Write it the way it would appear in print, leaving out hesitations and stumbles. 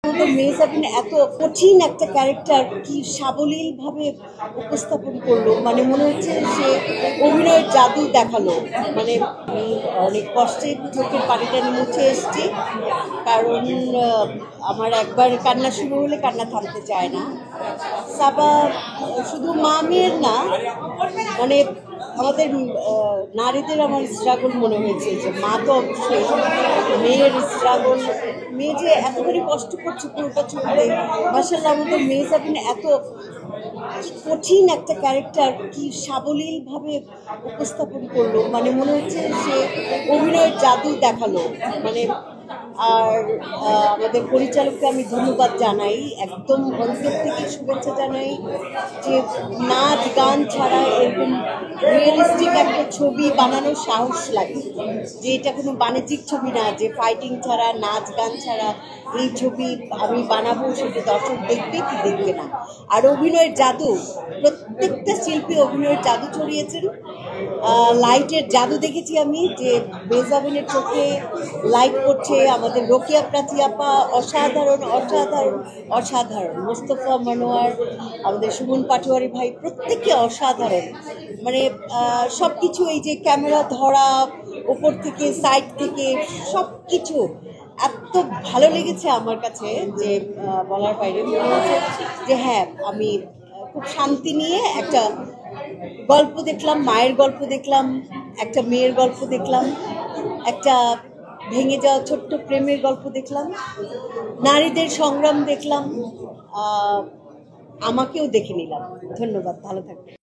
মেহজাবিন এত কঠিন একটা ক্যারেক্টার কি সাবলীলভাবে উপস্থাপন করলো, মানে মনে হচ্ছে সে অভিনয়ের জাদু দেখালো। মানে আমি অনেক কষ্টে চোখের পানিটা মুছে এসেছি, কারণ আমার একবার কান্না শুরু হলে কান্না থামতে চায় না। সাবা শুধু মা মেয়ের না, মানে আমাদের নারীদের আমার স্ট্রাগল মনে হয়েছে যে মা তো অবশ্যই, মেয়ের স্ট্রাগল, মেয়ে যে এতখানি কষ্ট করছে পুরোটা ছবিতে। মাশাআল্লাহ আমাদের মেহজাবিন এত কঠিন একটা ক্যারেক্টার কি সাবলীলভাবে উপস্থাপন করলো, মানে মনে হচ্ছে সে অভিনয়ের জাদু দেখালো। মানে আর আমাদের পরিচালককে আমি ধন্যবাদ জানাই, একদম অন্তর থেকে শুভেচ্ছা জানাই যে নাচ গান ছাড়া এরকম রিয়েলিস্টিক একটা ছবি বানানোর সাহস লাগে, যে এটা কোনো বাণিজ্যিক ছবি না, যে ফাইটিং ছাড়া নাচ গান ছাড়া এই ছবি আমি বানাবো, সেটা দর্শক দেখবে কি দেখবে না। আর অভিনয়ের জাদু, প্রত্যেকটা শিল্পী অভিনয়ের জাদু ছড়িয়েছেন। লাইটের জাদু দেখেছি আমি, যে মেহজাবিনের চোখে লাইট করছে। আমাদের রোকেয়া প্রাচী আপা অসাধারণ অসাধারণ অসাধারণ, মোস্তফা মনোয়ার, আমাদের সুমন পাটোয়ারি ভাই, প্রত্যেকে অসাধারণ। মানে সব কিছু, এই যে ক্যামেরা ধরা, ওপর থেকে সাইড থেকে সব কিছু এত ভালো লেগেছে আমার কাছে যে বলার বাইরে। মনে হচ্ছে যে হ্যাঁ, আমি খুব শান্তি নিয়ে একটা গল্প দেখলাম, মায়ের গল্প দেখলাম, একটা মেয়ের গল্প দেখলাম, একটা ভেঙে যাওয়া ছোট্ট প্রেমের গল্প দেখলাম, নারীদের সংগ্রাম দেখলাম, আমাকেও দেখে নিলাম। ধন্যবাদ, ভালো থাকবেন।